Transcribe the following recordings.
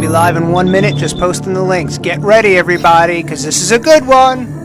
be live in 1 minute, just posting the links. Get ready, everybody, because this is a good one.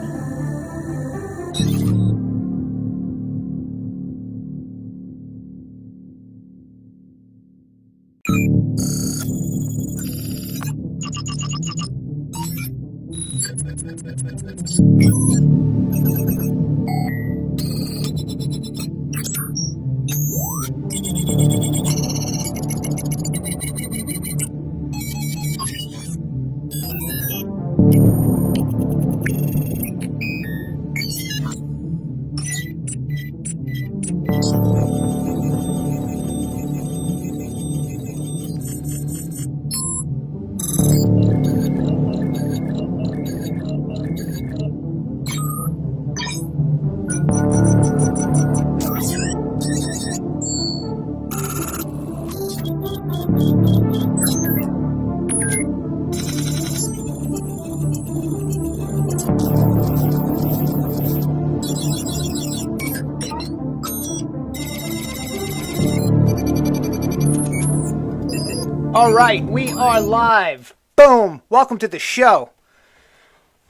All right, we are live. Boom. Welcome to the show.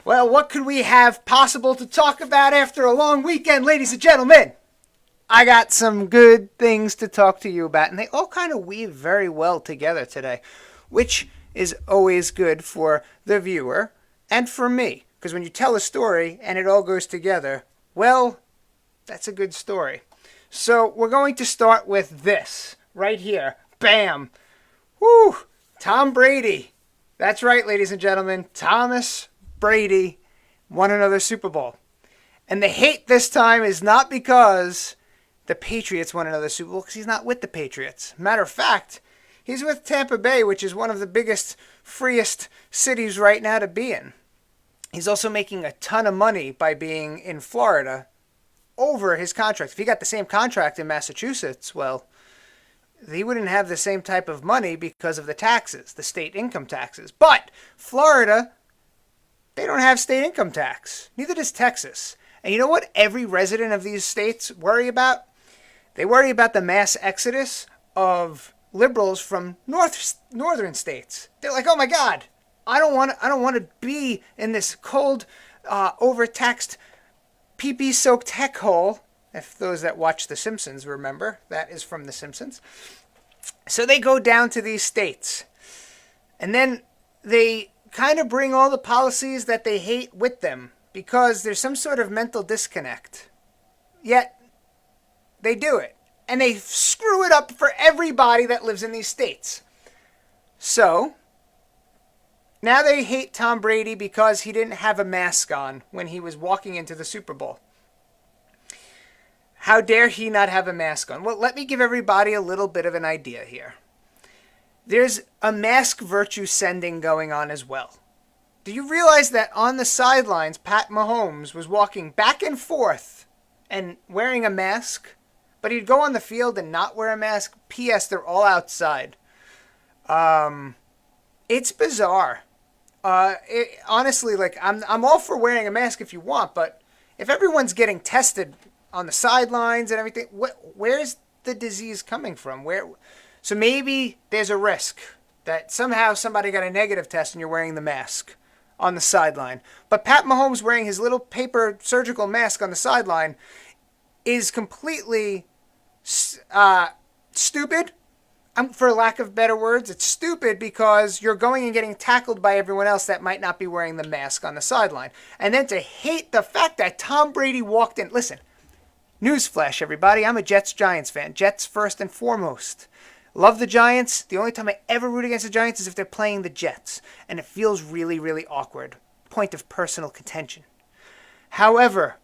Well, what could we have possible to talk about after a long weekend, ladies and gentlemen? I got some good things to talk to you about, and they all kind of weave very well together today, which is always good for the viewer and for me, because when you tell a story and it all goes together, well, that's a good story. So we're going to start with this right here. Bam. Woo! Tom Brady. That's right, ladies and gentlemen. Thomas Brady won another Super Bowl. And the hate this time is not because the Patriots won another Super Bowl, because he's not with the Patriots. Matter of fact, he's with Tampa Bay, which is one of the biggest, freest cities right now to be in. He's also making a ton of money by being in Florida over his contract. If he got the same contract in Massachusetts, well, he wouldn't have the same type of money because of the taxes, the state income taxes. But Florida, they don't have state income tax. Neither does Texas. And you know what every resident of these states worry about? They worry about the mass exodus of liberals from northern states. They're like, oh my God, I don't want to be in this cold, overtaxed, pee-pee soaked heck hole. If those that watch The Simpsons remember, that is from The Simpsons. So they go down to these states. And then they kind of bring all the policies that they hate with them because there's some sort of mental disconnect. Yet they do it. And they screw it up for everybody that lives in these states. So now they hate Tom Brady because he didn't have a mask on when he was walking into the Super Bowl. How dare he not have a mask on? Well, let me give everybody a little bit of an idea here. There's a mask virtue sending going on as well. Do you realize that on the sidelines, Pat Mahomes was walking back and forth and wearing a mask? But he'd go on the field and not wear a mask. P.S. They're all outside. It's bizarre. Honestly, like I'm all for wearing a mask if you want, but if everyone's getting tested on the sidelines and everything, where's the disease coming from? So maybe there's a risk that somehow somebody got a negative test and you're wearing the mask on the sideline. But Pat Mahomes wearing his little paper surgical mask on the sideline is completely stupid. For lack of better words, it's stupid because you're going and getting tackled by everyone else that might not be wearing the mask on the sideline. And then to hate the fact that Tom Brady walked in. Listen, newsflash, everybody. I'm a Jets-Giants fan. Jets first and foremost. Love the Giants. The only time I ever root against the Giants is if they're playing the Jets. And it feels really, really awkward. Point of personal contention. However,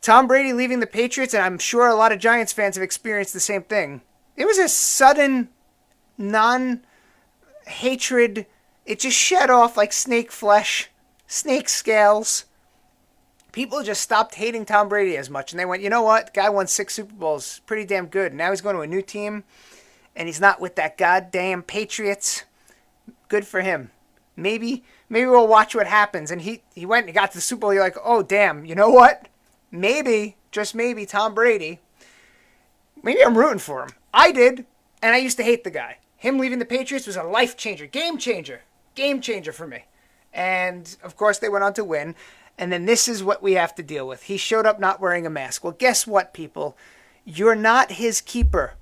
Tom Brady leaving the Patriots, and I'm sure a lot of Giants fans have experienced the same thing. It was a sudden, non-hatred. It just shed off like snake flesh, snake scales. People just stopped hating Tom Brady as much. And they went, you know what? The guy won 6 Super Bowls. Pretty damn good. Now he's going to a new team. And he's not with that goddamn Patriots. Good for him. Maybe we'll watch what happens. And he went and got to the Super Bowl. You're like, oh, damn. You know what? Maybe, just maybe, Tom Brady. Maybe I'm rooting for him. I did. And I used to hate the guy. him leaving the Patriots was a life changer, game changer for me. And of course, they went on to win. And then this is what we have to deal with. He showed up not wearing a mask. Well, guess what, people? You're not his keeper.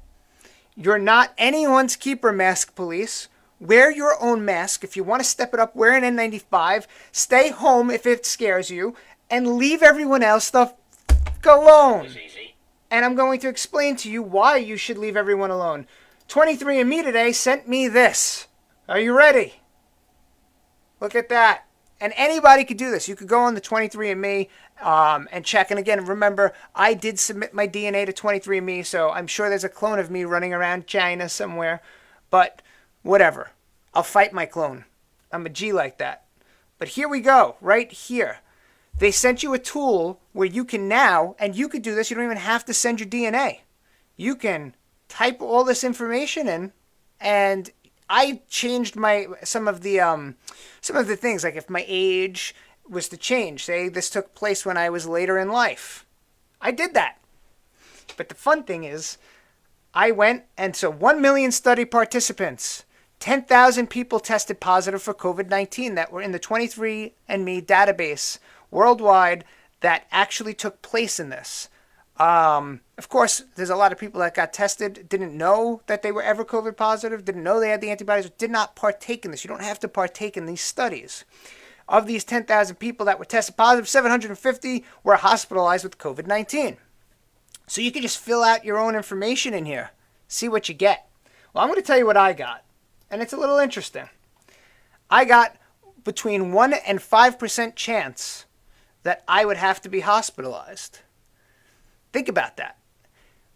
You're not anyone's keeper, mask police. Wear your own mask. If you want to step it up, wear an N95. Stay home if it scares you. And leave everyone else the f*** alone. And I'm going to explain to you why you should leave everyone alone. 23andMe today sent me this. Are you ready? Look at that. And anybody could do this. You could go on the 23andMe and check. And again, remember, I did submit my DNA to 23andMe, so I'm sure there's a clone of me running around China somewhere. But whatever. I'll fight my clone. I'm a G like that. But here we go, right here. They sent you a tool where you can now, and you could do this, you don't even have to send your DNA. You can type all this information in, and I changed some of the things, like if my age was to change, say this took place when I was later in life. I did that. But the fun thing is, I went, and so 1 million study participants, 10,000 people tested positive for COVID-19 that were in the 23andMe database worldwide that actually took place in this. Of course, there's a lot of people that got tested, didn't know that they were ever COVID positive, didn't know they had the antibodies, did not partake in this. You don't have to partake in these studies. Of these 10,000 people that were tested positive, 750 were hospitalized with COVID-19. So you can just fill out your own information in here, see what you get. Well, I'm going to tell you what I got, and it's a little interesting. I got between 1 and 5% chance that I would have to be hospitalized. Think about that.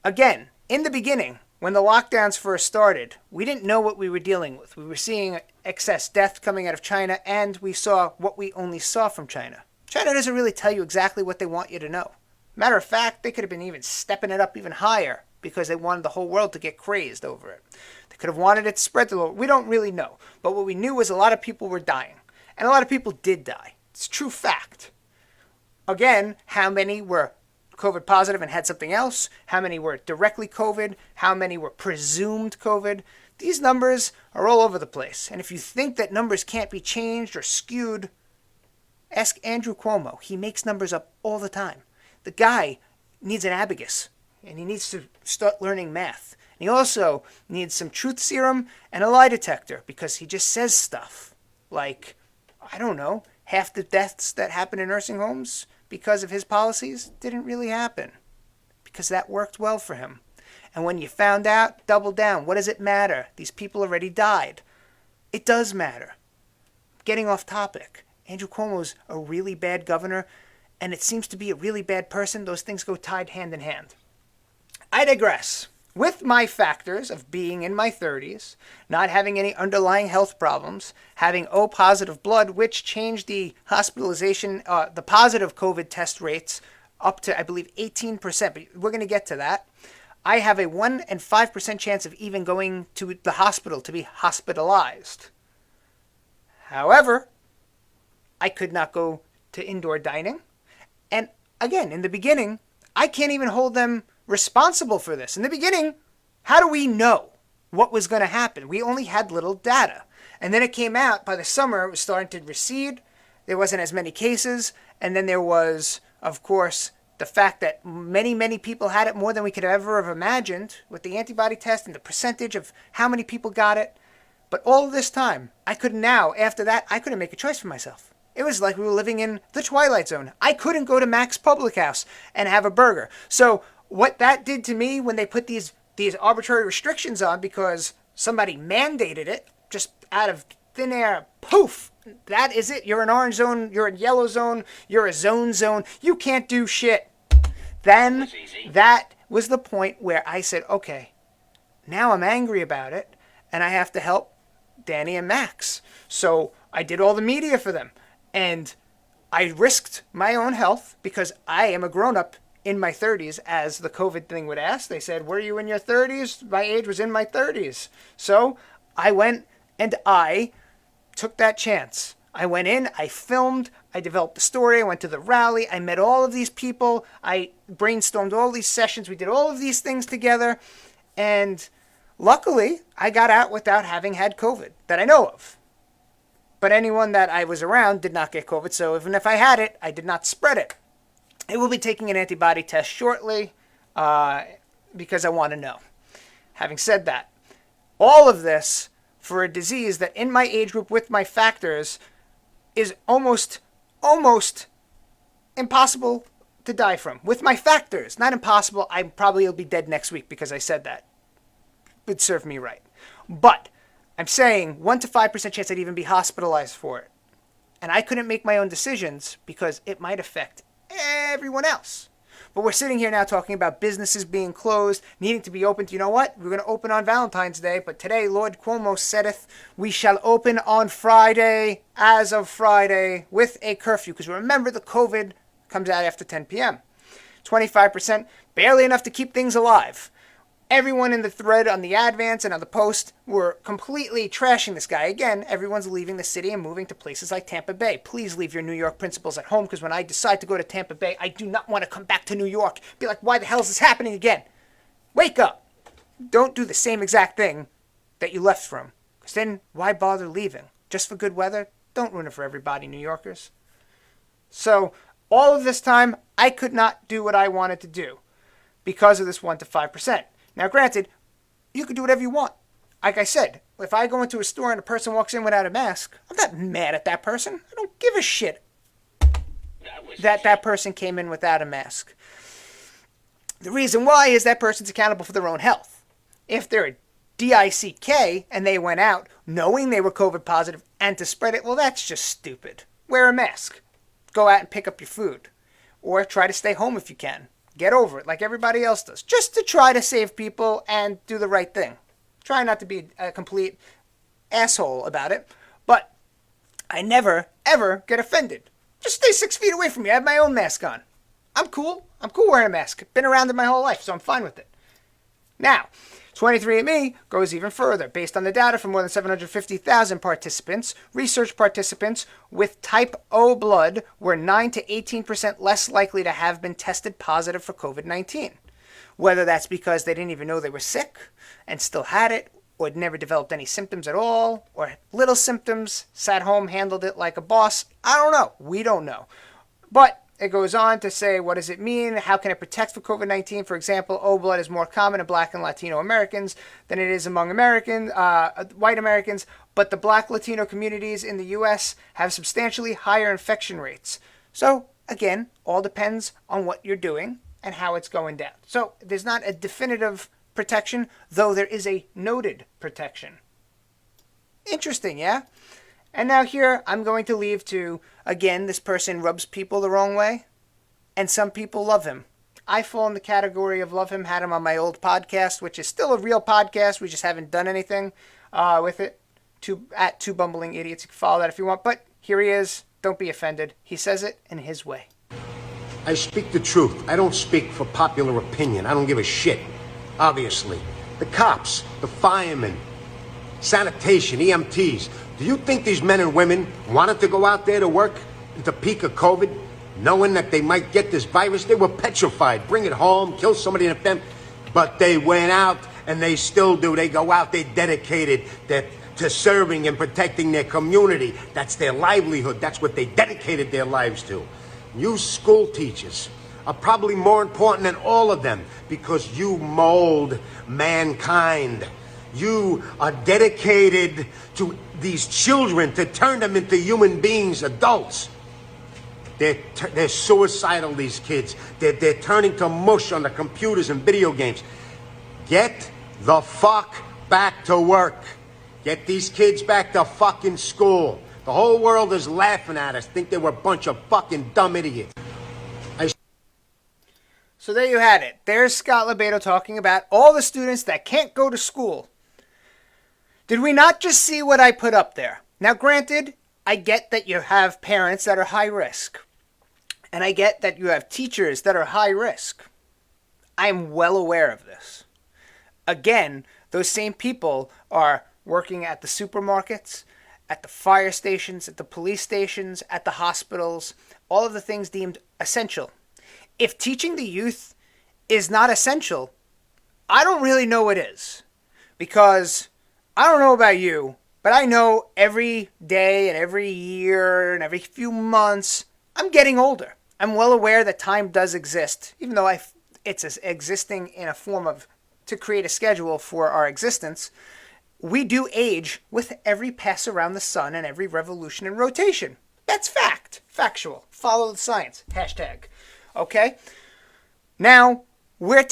Again, in the beginning, when the lockdowns first started, we didn't know what we were dealing with. We were seeing excess death coming out of China, and we saw what we only saw from China. China doesn't really tell you exactly what they want you to know. Matter of fact, they could have been even stepping it up even higher because they wanted the whole world to get crazed over it. They could have wanted it to spread to the world. We don't really know. But what we knew was a lot of people were dying. And a lot of people did die. It's a true fact. Again, how many were COVID positive and had something else? How many were directly COVID? How many were presumed COVID? These numbers are all over the place. And if you think that numbers can't be changed or skewed, ask Andrew Cuomo. He makes numbers up all the time. The guy needs an abacus, and he needs to start learning math. And he also needs some truth serum and a lie detector because he just says stuff like, I don't know, half the deaths that happen in nursing homes because of his policies didn't really happen because that worked well for him. And when you found out, double down. What does it matter? These people already died. It does matter. Getting off topic. Andrew Cuomo's a really bad governor, and it seems to be a really bad person. Those things go tied hand in hand. I digress. With my factors of being in my 30s, not having any underlying health problems, having O positive blood, which changed the hospitalization, the positive COVID test rates up to, I believe, 18%, but we're going to get to that. I have a 1 and 5% chance of even going to the hospital to be hospitalized. However, I could not go to indoor dining. And again, in the beginning, I can't even hold them responsible for this. In the beginning, how do we know what was going to happen? We only had little data. And then it came out, by the summer, it was starting to recede. There wasn't as many cases. And then there was, of course, the fact that many, many people had it, more than we could ever have imagined, with the antibody test and the percentage of how many people got it. But all of this time, after that, I couldn't make a choice for myself. It was like we were living in the Twilight Zone. I couldn't go to Mac's Public House and have a burger. So what that did to me when they put these arbitrary restrictions on because somebody mandated it, just out of thin air, poof, that is it. You're an orange zone, you're a yellow zone, you're a zone. You can't do shit. Then that was the point where I said, okay, now I'm angry about it and I have to help Danny and Max. So I did all the media for them. And I risked my own health because I am a grown-up in my 30s, as the COVID thing would ask. They said, were you in your 30s? My age was in my 30s. So I went and I took that chance. I went in, I filmed, I developed the story, I went to the rally, I met all of these people, I brainstormed all these sessions, we did all of these things together. And Luckily, I got out without having had COVID that I know of. But anyone that I was around did not get COVID, so even if I had it, I did not spread it. I will be taking an antibody test shortly because I want to know. Having said that, all of this for a disease that in my age group with my factors is almost impossible to die from. With my factors, not impossible. I probably will be dead next week because I said that. Would serve me right. But I'm saying 1 to 5% chance I'd even be hospitalized for it. And I couldn't make my own decisions because it might affect everyone else. But we're sitting here now talking about businesses being closed, needing to be opened. You know what? We're going to open on Valentine's Day, but today Lord Cuomo saith we shall open on Friday, as of Friday, with a curfew. Because remember, the COVID comes out after 10 p.m. 25%, barely enough to keep things alive. Everyone in the thread on the Advance and on the Post were completely trashing this guy. Again, everyone's leaving the city and moving to places like Tampa Bay. Please leave your New York principles at home, because when I decide to go to Tampa Bay, I do not want to come back to New York. Be like, why the hell is this happening again? Wake up. Don't do the same exact thing that you left from. Because then, why bother leaving? Just for good weather? Don't ruin it for everybody, New Yorkers. So, all of this time, I could not do what I wanted to do because of this 1 to 5%. Now, granted, you can do whatever you want. Like I said, if I go into a store and a person walks in without a mask, I'm not mad at that person. I don't give a shit that person came in without a mask. The reason why is that person's accountable for their own health. If they're a DICK and they went out knowing they were COVID positive and to spread it, well, that's just stupid. Wear a mask. Go out and pick up your food. Or try to stay home if you can. Get over it like everybody else does. Just to try to save people and do the right thing. Try not to be a complete asshole about it. But I never, ever get offended. Just stay 6 feet away from me. I have my own mask on. I'm cool. I'm cool wearing a mask. Been around it my whole life, so I'm fine with it. Now, 23andMe goes even further. Based on the data from more than 750,000 participants, research participants with type O blood were 9 to 18% less likely to have been tested positive for COVID-19. Whether that's because they didn't even know they were sick and still had it, or had never developed any symptoms at all, or little symptoms, sat home, handled it like a boss, I don't know. We don't know. But it goes on to say, what does it mean? How can it protect for COVID-19? For example, O blood is more common in Black and Latino Americans than it is among white Americans, but the Black Latino communities in the U.S. have substantially higher infection rates. So, again, all depends on what you're doing and how it's going down. So, there's not a definitive protection, though there is a noted protection. Interesting, yeah? And now here, I'm going to leave to, again, this person rubs people the wrong way, and some people love him. I fall in the category of love him, had him on my old podcast, which is still a real podcast. We just haven't done anything with it. At Two Bumbling Idiots. You can follow that if you want. But here he is. Don't be offended. He says it in his way. I speak the truth. I don't speak for popular opinion. I don't give a shit, obviously. The cops, the firemen, sanitation, EMTs. Do you think these men and women wanted to go out there to work at the peak of COVID, knowing that they might get this virus? They were petrified. Bring it home, kill somebody in a family. But they went out, and they still do. They go out, they're dedicated to serving and protecting their community. That's their livelihood. That's what they dedicated their lives to. You school teachers are probably more important than all of them because you mold mankind. You are dedicated to these children to turn them into human beings, adults. They're suicidal, these kids. They're turning to mush on the computers and video games. Get the fuck back to work. Get these kids back to fucking school. The whole world is laughing at us. Think they were a bunch of fucking dumb idiots. So there you had it. There's Scott LoBaido talking about all the students that can't go to school. Did we not just see what I put up there? Now, granted, I get that you have parents that are high risk. And I get that you have teachers that are high risk. I'm well aware of this. Again, those same people are working at the supermarkets, at the fire stations, at the police stations, at the hospitals, all of the things deemed essential. If teaching the youth is not essential, I don't really know what is. because I don't know about you, but I know every day and every year and every few months I'm getting older. I'm well aware that time does exist, even though it's existing in a form of to create a schedule for our existence. We do age with every pass around the sun and every revolution and rotation. That's fact. Factual. Follow the science. Hashtag. Okay? Now, we're not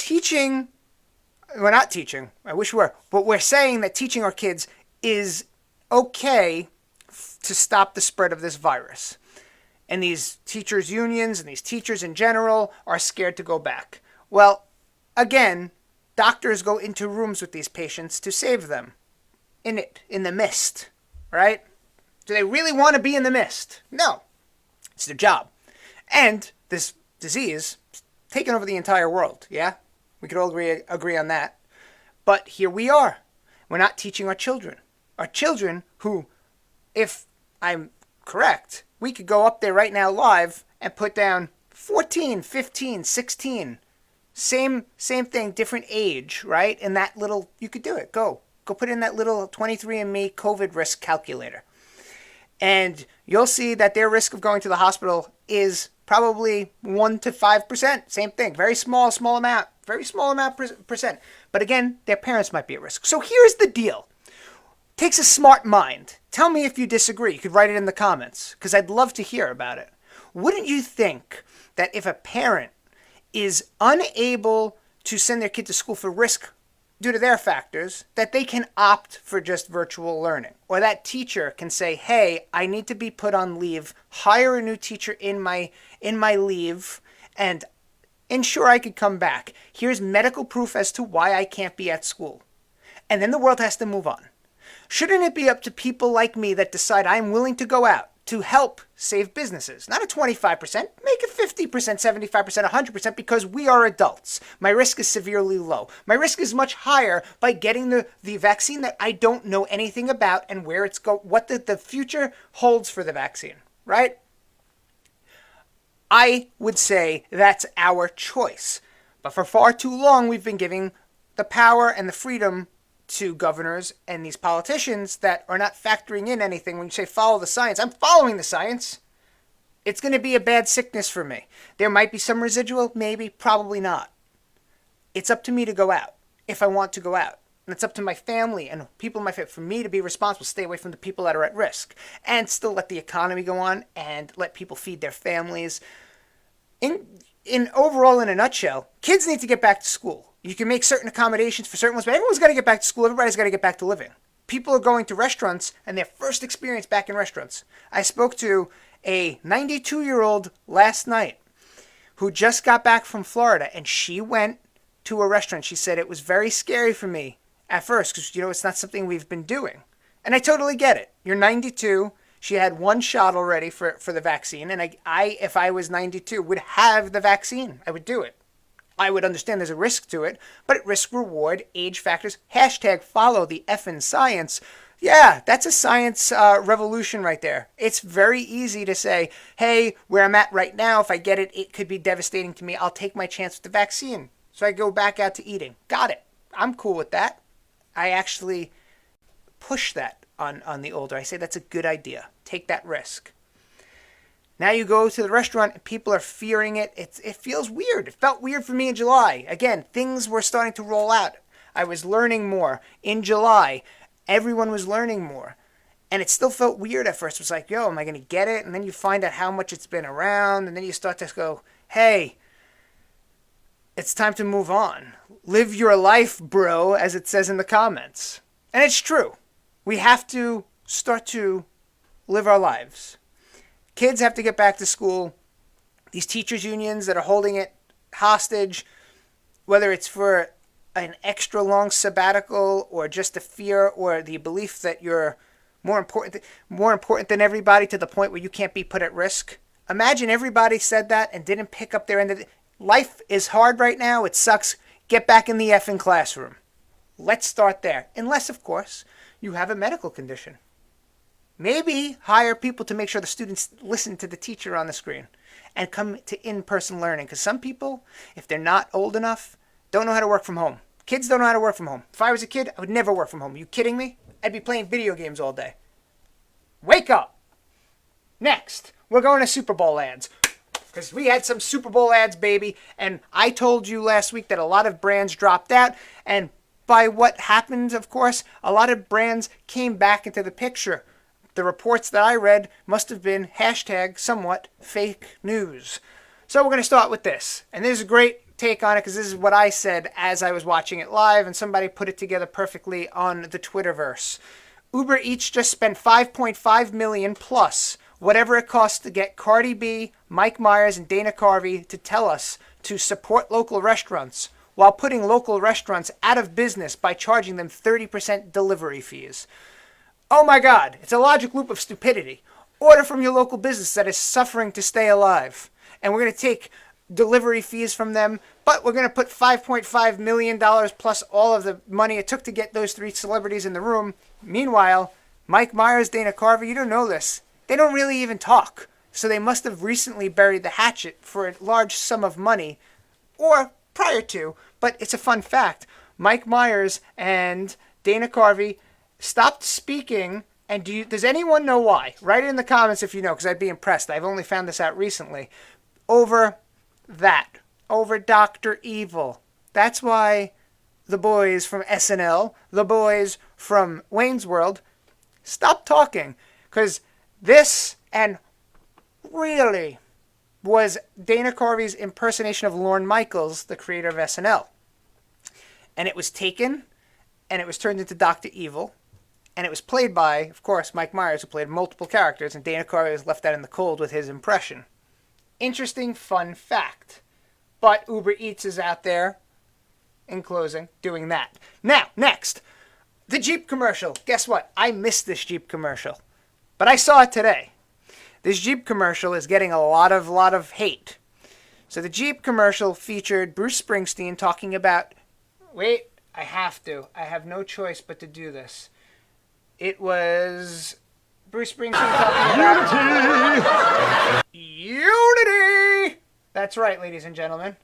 teaching, I wish we were, but we're saying that teaching our kids is okay to stop the spread of this virus. And these teachers' unions and these teachers in general are scared to go back. Well, again, doctors go into rooms with these patients to save them. In the mist, right? Do they really want to be in the mist? No. It's their job. And this disease is taking over the entire world, yeah? We could all agree on that. But here we are. We're not teaching our children. Our children who, if I'm correct, we could go up there right now live and put down 14, 15, 16. Same thing, different age, right? In that little, you could do it. Go put in that little 23andMe COVID risk calculator. And you'll see that their risk of going to the hospital is probably 1 to 5%. Same thing. Very small amount. Very small amount percent. But again, their parents might be at risk. So here's the deal. Takes a smart mind. Tell me if you disagree. You could write it in the comments, because I'd love to hear about it. Wouldn't you think that if a parent is unable to send their kid to school for risk due to their factors, that they can opt for just virtual learning? Or that teacher can say, hey, I need to be put on leave, hire a new teacher in my leave, and ensure I could come back. Here's medical proof as to why I can't be at school. And then the world has to move on. Shouldn't it be up to people like me that decide I'm willing to go out to help save businesses? Not a 25%, make it 50%, 75%, 100%, because we are adults. My risk is severely low. My risk is much higher by getting the vaccine that I don't know anything about and where it's what the future holds for the vaccine, right? I would say that's our choice. But for far too long, we've been giving the power and the freedom to governors and these politicians that are not factoring in anything. When you say follow the science, I'm following the science. It's going to be a bad sickness for me. There might be some residual, maybe, probably not. It's up to me to go out if I want to go out. And it's up to my family and people in my family for me to be responsible, stay away from the people that are at risk, and still let the economy go on and let people feed their families. In overall, in a nutshell, kids need to get back to school. You can make certain accommodations for certain ones, but everyone's got to get back to school. Everybody's got to get back to living. People are going to restaurants and their first experience back in restaurants. I spoke to a 92-year-old last night who just got back from Florida, and she went to a restaurant. She said, it was very scary for me at first because, it's not something we've been doing. And I totally get it. You're 92. She had one shot already for the vaccine, and I, if I was 92, would have the vaccine. I would do it. I would understand there's a risk to it, but risk, reward, age factors, hashtag follow the effing science. Yeah, that's a science revolution right there. It's very easy to say, hey, where I'm at right now, if I get it, it could be devastating to me. I'll take my chance with the vaccine. So I go back out to eating. Got it. I'm cool with that. I actually push that on the older. I say that's a good idea. Take that risk. Now you go to the restaurant and people are fearing it. It feels weird. It felt weird for me in July. Again, things were starting to roll out. I was learning more. In July, everyone was learning more. And it still felt weird at first. It was like, yo, am I going to get it? And then you find out how much it's been around. And then you start to go, hey, it's time to move on. Live your life, bro, as it says in the comments. And it's true. We have to start to live our lives. Kids have to get back to school. These teachers' unions that are holding it hostage, whether it's for an extra long sabbatical or just the fear or the belief that you're more important than everybody to the point where you can't be put at risk. Imagine everybody said that and didn't pick up their end of it. Life is hard right now. It sucks. Get back in the effing classroom. Let's start there. Unless, of course, you have a medical condition. Maybe hire people to make sure the students listen to the teacher on the screen and come to in-person learning. Because some people, if they're not old enough, don't know how to work from home. Kids don't know how to work from home. If I was a kid, I would never work from home. Are you kidding me? I'd be playing video games all day. Wake up. Next, we're going to Super Bowl ads. Because we had some Super Bowl ads, baby. And I told you last week that a lot of brands dropped out. And by what happened, of course, a lot of brands came back into the picture. The reports that I read must have been hashtag somewhat fake news. So we're going to start with this. And this is a great take on it because this is what I said as I was watching it live. And somebody put it together perfectly on the Twitterverse. Uber Eats just spent $5.5 million plus whatever it costs to get Cardi B, Mike Myers, and Dana Carvey to tell us to support local restaurants while putting local restaurants out of business by charging them 30% delivery fees. Oh my God, it's a logic loop of stupidity. Order from your local business that is suffering to stay alive. And we're going to take delivery fees from them, but we're going to put $5.5 million plus all of the money it took to get those three celebrities in the room. Meanwhile, Mike Myers, Dana Carvey, you don't know this. They don't really even talk. So they must have recently buried the hatchet for a large sum of money, or prior to, but it's a fun fact. Mike Myers and Dana Carvey stopped speaking, and does anyone know why? Write it in the comments if you know, because I'd be impressed. I've only found this out recently. Over Dr. Evil. That's why the boys from SNL, the boys from Wayne's World, stopped talking, because this and really was Dana Carvey's impersonation of Lorne Michaels, the creator of SNL. And it was taken, and it was turned into Dr. Evil, and it was played by, of course, Mike Myers, who played multiple characters, and Dana Carvey was left out in the cold with his impression. Interesting, fun fact. But Uber Eats is out there, in closing, doing that. Now, next, the Jeep commercial. Guess what? I missed this Jeep commercial. But I saw it today. This Jeep commercial is getting a lot of hate. So the Jeep commercial featured Bruce Springsteen talking about... Wait, I have to. I have no choice but to do this. It was Bruce Springsteen talking about... Unity! That's right, ladies and gentlemen.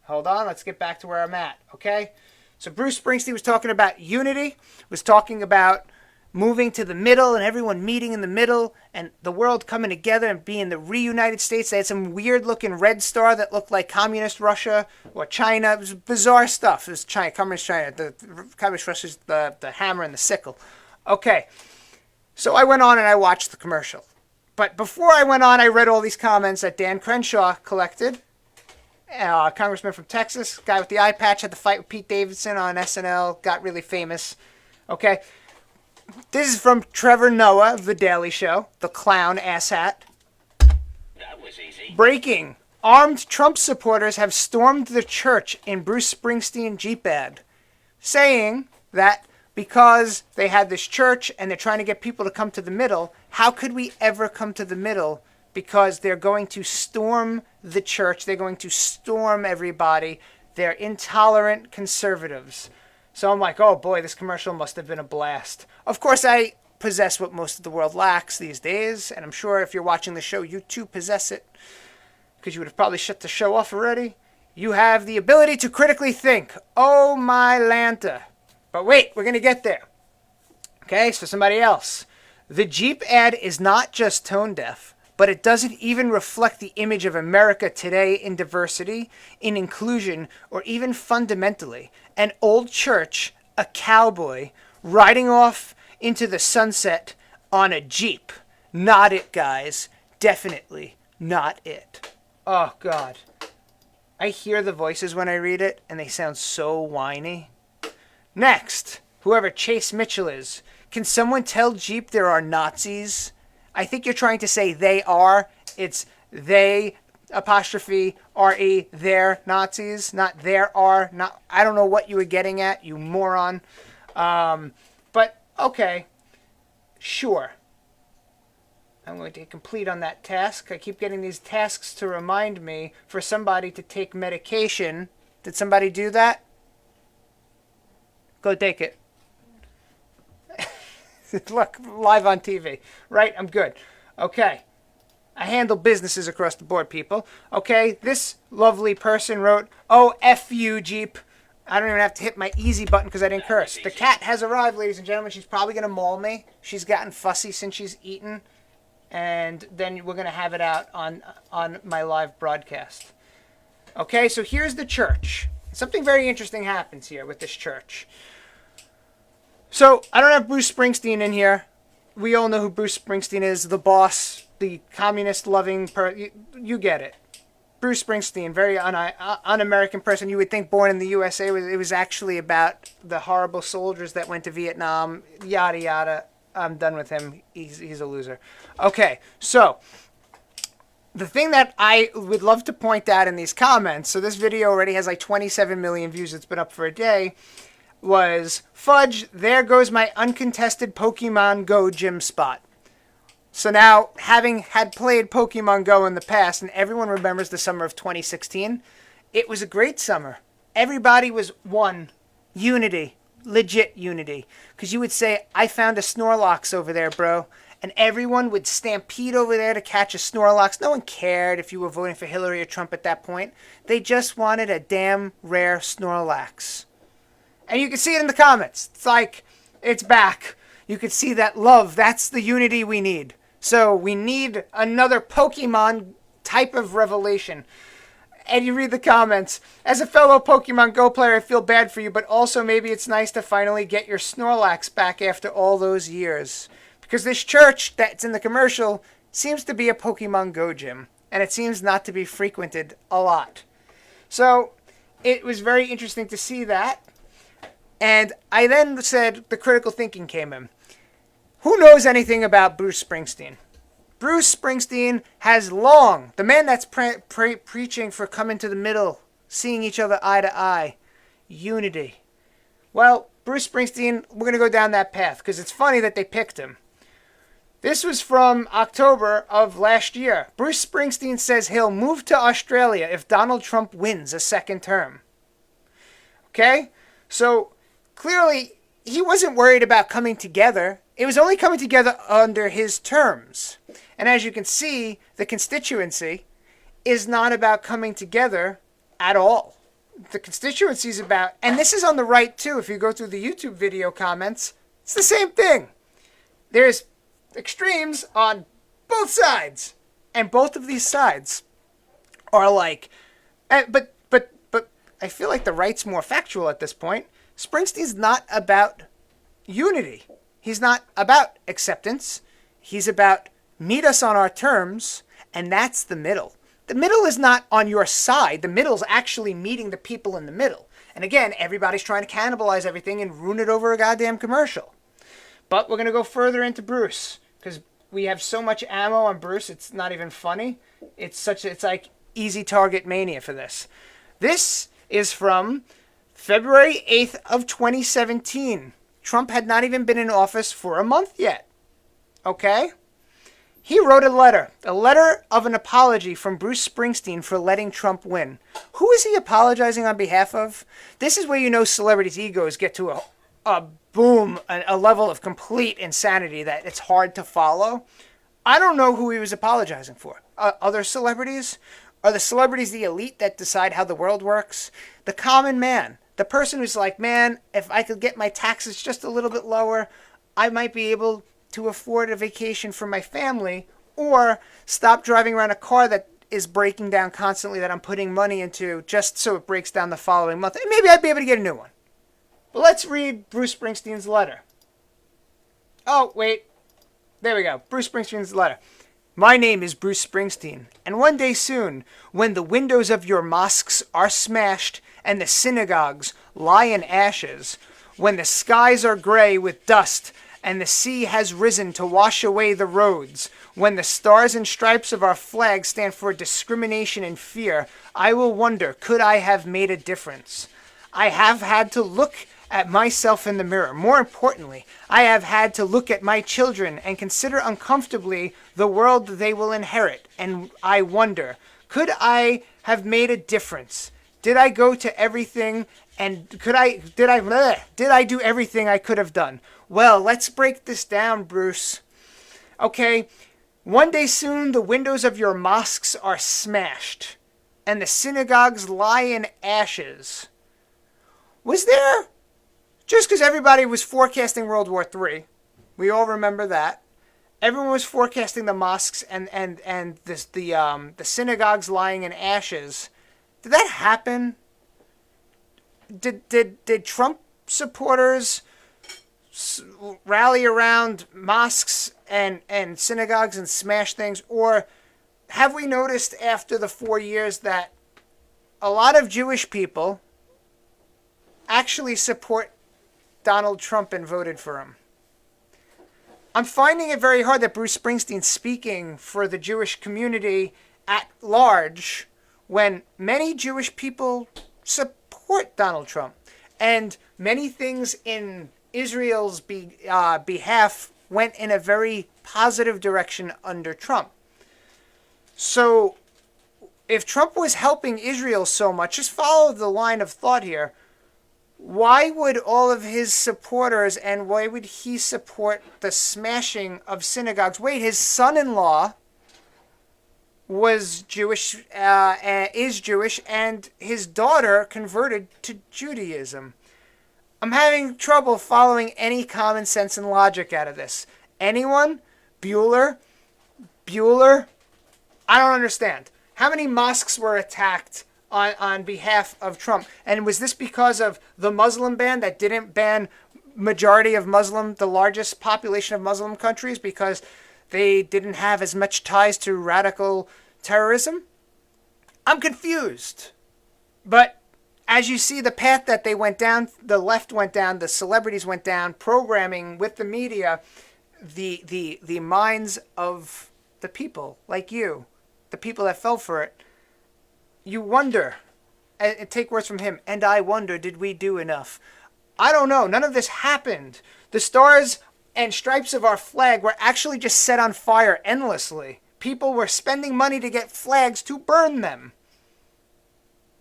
Hold on, let's get back to where I'm at, okay? So Bruce Springsteen was talking about unity, was talking about moving to the middle and everyone meeting in the middle and the world coming together and being the reunited states. They had some weird looking red star that looked like communist Russia or China. It was bizarre stuff. It was China, communist China. The communist Russia's the hammer and the sickle. Okay, so I went on and I watched the commercial. But before I went on, I read all these comments that Dan Crenshaw collected. Congressman from Texas, guy with the eye patch, had the fight with Pete Davidson on SNL, got really famous. Okay. This is from Trevor Noah of The Daily Show, the clown asshat. That was easy. Breaking. Armed Trump supporters have stormed the church in Bruce Springsteen Jeep ad, saying that because they had this church and they're trying to get people to come to the middle, how could we ever come to the middle? Because they're going to storm the church. They're going to storm everybody. They're intolerant conservatives. So I'm like, oh boy, this commercial must have been a blast. Of course, I possess what most of the world lacks these days, and I'm sure if you're watching the show, you too possess it, because you would have probably shut the show off already. You have the ability to critically think. Oh my Lanta. But wait, we're going to get there. Okay, so somebody else. The Jeep ad is not just tone deaf, but it doesn't even reflect the image of America today in diversity, in inclusion, or even fundamentally. An old church, a cowboy, riding off into the sunset on a Jeep. Not it, guys. Definitely not it. Oh, God. I hear the voices when I read it, and they sound so whiny. Next, whoever Chase Mitchell is. Can someone tell Jeep there are Nazis? I think you're trying to say they are. It's they, apostrophe, R-E, they're Nazis, not there are. Not. I don't know what you were getting at, you moron. But, okay. Sure. I'm going to complete on that task. I keep getting these tasks to remind me for somebody to take medication. Did somebody do that? Go take it. Look, live on TV. Right? I'm good. Okay. I handle businesses across the board, people. Okay? This lovely person wrote, oh, F you, Jeep. I don't even have to hit my easy button because I didn't curse. The cat has arrived, ladies and gentlemen. She's probably going to maul me. She's gotten fussy since she's eaten. And then we're going to have it out on my live broadcast. Okay, so here's the church. Something very interesting happens here with this church. So I don't have Bruce Springsteen in here. We all know who Bruce Springsteen is, the boss, the communist-loving you get it. Bruce Springsteen, very un-American person. You would think born in the USA. It was actually about the horrible soldiers that went to Vietnam, yada, yada. I'm done with him. He's a loser. Okay, so the thing that I would love to point out in these comments, so this video already has like 27 million views. It's been up for a day. Was, fudge, there goes my uncontested Pokemon Go gym spot. So now, having had played Pokemon Go in the past, and everyone remembers the summer of 2016, it was a great summer. Everybody was one. Unity. Legit unity. Because you would say, I found a Snorlax over there, bro. And everyone would stampede over there to catch a Snorlax. No one cared if you were voting for Hillary or Trump at that point. They just wanted a damn rare Snorlax. And you can see it in the comments. It's like, it's back. You can see that love. That's the unity we need. So we need another Pokemon type of revelation. And you read the comments. As a fellow Pokemon Go player, I feel bad for you, but also maybe it's nice to finally get your Snorlax back after all those years. Because this church that's in the commercial seems to be a Pokemon Go gym. And it seems not to be frequented a lot. So it was very interesting to see that. And I then said the critical thinking came in. Who knows anything about Bruce Springsteen? Bruce Springsteen has long, the man that's preaching for coming to the middle, seeing each other eye to eye, unity. Well, Bruce Springsteen, we're going to go down that path because it's funny that they picked him. This was from October of last year. Bruce Springsteen says he'll move to Australia if Donald Trump wins a second term. Okay? So clearly, he wasn't worried about coming together. It was only coming together under his terms. And as you can see, the constituency is not about coming together at all. The constituency is about, and this is on the right too, if you go through the YouTube video comments, it's the same thing. There's extremes on both sides. And both of these sides are like, but I feel like the right's more factual at this point. Springsteen's not about unity. He's not about acceptance. He's about meet us on our terms, and that's the middle. The middle is not on your side. The middle's actually meeting the people in the middle. And again, everybody's trying to cannibalize everything and ruin it over a goddamn commercial. But we're going to go further into Bruce, because we have so much ammo on Bruce, it's not even funny. It's like easy target mania for this. This is from February 8th of 2017. Trump had not even been in office for a month yet. Okay? He wrote a letter of an apology from Bruce Springsteen for letting Trump win. Who is he apologizing on behalf of? This is where you know celebrities' egos get to a level of complete insanity that it's hard to follow. I don't know who he was apologizing for. Other celebrities? Are the celebrities the elite that decide how the world works? The common man. The person who's like, man, if I could get my taxes just a little bit lower, I might be able to afford a vacation for my family, or stop driving around a car that is breaking down constantly that I'm putting money into just so it breaks down the following month. And maybe I'd be able to get a new one. But let's read Bruce Springsteen's letter. Oh, wait. There we go. Bruce Springsteen's letter. My name is Bruce Springsteen, and one day soon, when the windows of your mosques are smashed and the synagogues lie in ashes, when the skies are gray with dust and the sea has risen to wash away the roads, when the stars and stripes of our flag stand for discrimination and fear, I will wonder, could I have made a difference? I have had to look at myself in the mirror. More importantly, I have had to look at my children and consider uncomfortably the world they will inherit. And I wonder, could I have made a difference? Did I go to everything and did I do everything I could have done? Well, let's break this down, Bruce. Okay, one day soon the windows of your mosques are smashed and the synagogues lie in ashes. Was there, just because everybody was forecasting World War III, we all remember that. Everyone was forecasting the mosques and the synagogues lying in ashes. Did that happen? Did Trump supporters rally around mosques and synagogues and smash things? Or have we noticed after the 4 years that a lot of Jewish people actually support Donald Trump and voted for him? I'm finding it very hard that Bruce Springsteen's speaking for the Jewish community at large when many Jewish people support Donald Trump. And many things in Israel's behalf went in a very positive direction under Trump. So if Trump was helping Israel so much, just follow the line of thought here. Why would all of his supporters and why would he support the smashing of synagogues? Wait, his son-in-law was Jewish, is Jewish, and his daughter converted to Judaism. I'm having trouble following any common sense and logic out of this. Anyone? Bueller? I don't understand. How many mosques were attacked on behalf of Trump? And was this because of the Muslim ban that didn't ban majority of the largest population of Muslim countries because they didn't have as much ties to radical terrorism? I'm confused. But as you see the path that they went down, the left went down, the celebrities went down, programming with the media, the minds of the people like you, the people that fell for it, you wonder, and take words from him, and I wonder, did we do enough? I don't know. None of this happened. The stars and stripes of our flag were actually just set on fire endlessly. People were spending money to get flags to burn them.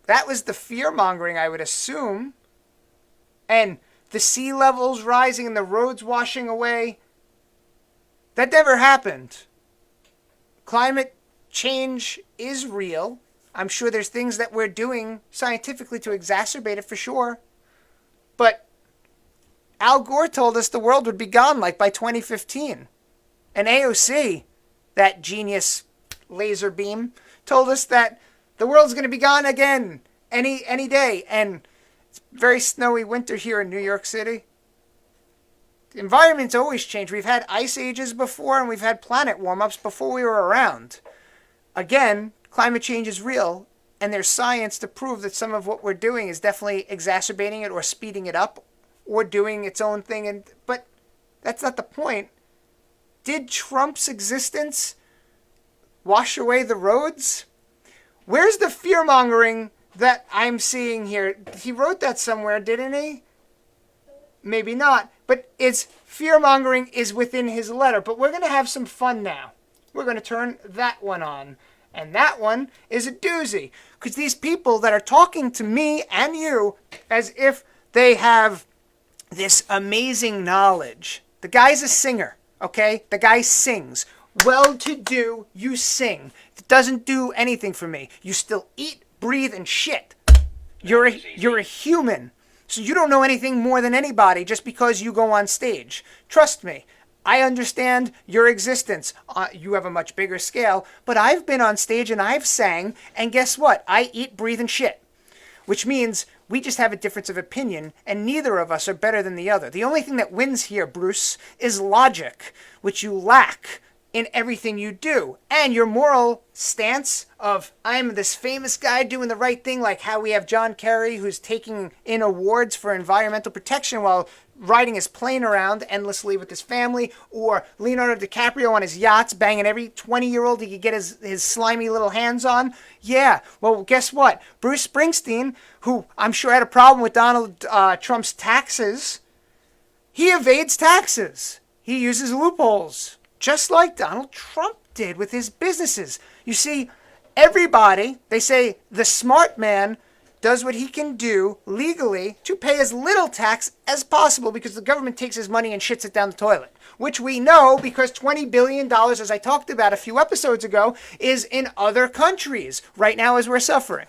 That was the fear-mongering, I would assume. And the sea levels rising and the roads washing away. That never happened. Climate change is real. I'm sure there's things that we're doing scientifically to exacerbate it for sure. But Al Gore told us the world would be gone like by 2015. And AOC, that genius laser beam, told us that the world's going to be gone again any day. And it's very snowy winter here in New York City. The environment's always changed. We've had ice ages before and we've had planet warm-ups before we were around. Again, climate change is real, and there's science to prove that some of what we're doing is definitely exacerbating it or speeding it up or doing its own thing. But that's not the point. Did Trump's existence wash away the roads? Where's the fear-mongering that I'm seeing here? He wrote that somewhere, didn't he? Maybe not. But it's fear-mongering is within his letter. But we're going to have some fun now. We're going to turn that one on. And that one is a doozy. Because these people that are talking to me and you as if they have this amazing knowledge. The guy's a singer, okay? The guy sings. Well-to-do, you sing. It doesn't do anything for me. You still eat, breathe, and shit. You're a human. So you don't know anything more than anybody just because you go on stage. Trust me. I understand your existence. You have a much bigger scale, but I've been on stage and I've sang, and guess what? I eat, breathe, and shit. Which means we just have a difference of opinion, and neither of us are better than the other. The only thing that wins here, Bruce, is logic, which you lack in everything you do. And your moral stance of, I'm this famous guy doing the right thing, like how we have John Kerry, who's taking in awards for environmental protection while riding his plane around endlessly with his family, or Leonardo DiCaprio on his yachts banging every 20-year-old he could get his slimy little hands on. Yeah, well, guess what? Bruce Springsteen, who I'm sure had a problem with Donald Trump's taxes, he evades taxes. He uses loopholes, just like Donald Trump did with his businesses. You see, everybody, they say the smart man does what he can do legally to pay as little tax as possible because the government takes his money and shits it down the toilet. Which we know because $20 billion, as I talked about a few episodes ago, is in other countries right now as we're suffering.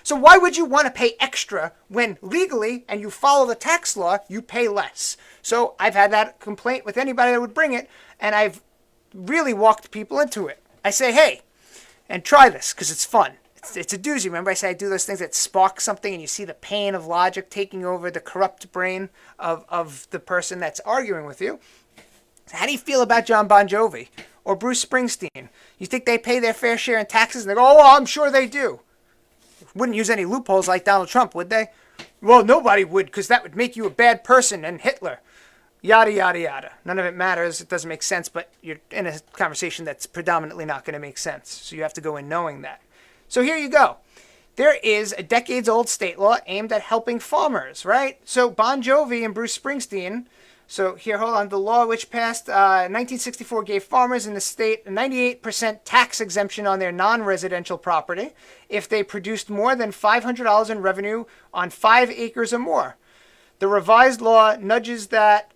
So why would you want to pay extra when legally, and you follow the tax law, you pay less? So I've had that complaint with anybody that would bring it, and I've really walked people into it. I say, hey, and try this, because it's fun. It's a doozy. Remember I say I do those things that spark something, and you see the pain of logic taking over the corrupt brain of the person that's arguing with you. So how do you feel about John Bon Jovi or Bruce Springsteen? You think they pay their fair share in taxes? And they go, oh, well, I'm sure they do. Wouldn't use any loopholes like Donald Trump, would they? Well, nobody would, because that would make you a bad person and Hitler. Yada, yada, yada. None of it matters. It doesn't make sense, but you're in a conversation that's predominantly not going to make sense. So you have to go in knowing that. So here you go. There is a decades-old state law aimed at helping farmers, right? So Bon Jovi and Bruce Springsteen. So here, hold on. The law, which passed 1964, gave farmers in the state a 98% tax exemption on their non-residential property if they produced more than $500 in revenue on 5 acres or more. The revised law nudges that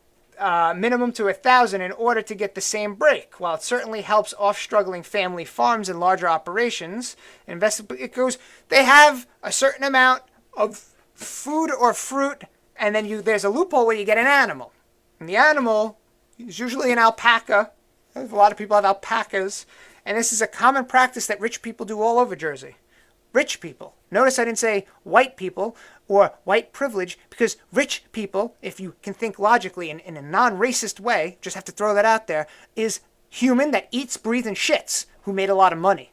minimum to $1,000 in order to get the same break. While it certainly helps off-struggling family farms and larger operations, it goes. They have a certain amount of food or fruit, and then there's a loophole where you get an animal. And the animal is usually an alpaca. A lot of people have alpacas. And this is a common practice that rich people do all over Jersey. Rich people. Notice I didn't say white people or white privilege, because rich people, if you can think logically in a non-racist way, just have to throw that out there, is human that eats, breathes, and shits who made a lot of money.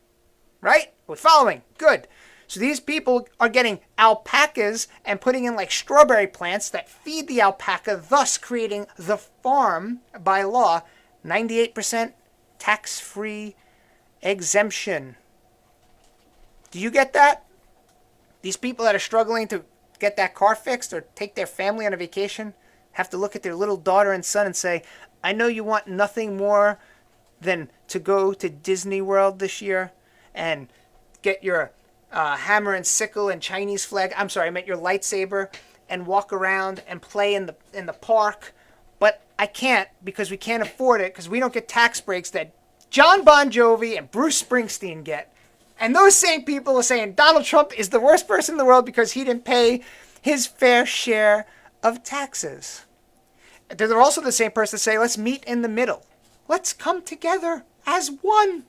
Right? We're following. Good. So these people are getting alpacas and putting in like strawberry plants that feed the alpaca, thus creating the farm by law, 98% tax-free exemption. Do you get that? These people that are struggling to get that car fixed or take their family on a vacation have to look at their little daughter and son and say, I know you want nothing more than to go to Disney World this year and get your hammer and sickle and Chinese flag. I'm sorry, I meant your lightsaber, and walk around and play in the park. But I can't, because we can't afford it, because we don't get tax breaks that John Bon Jovi and Bruce Springsteen get. And those same people are saying Donald Trump is the worst person in the world because he didn't pay his fair share of taxes. They're also the same person that say, let's meet in the middle. Let's come together as one.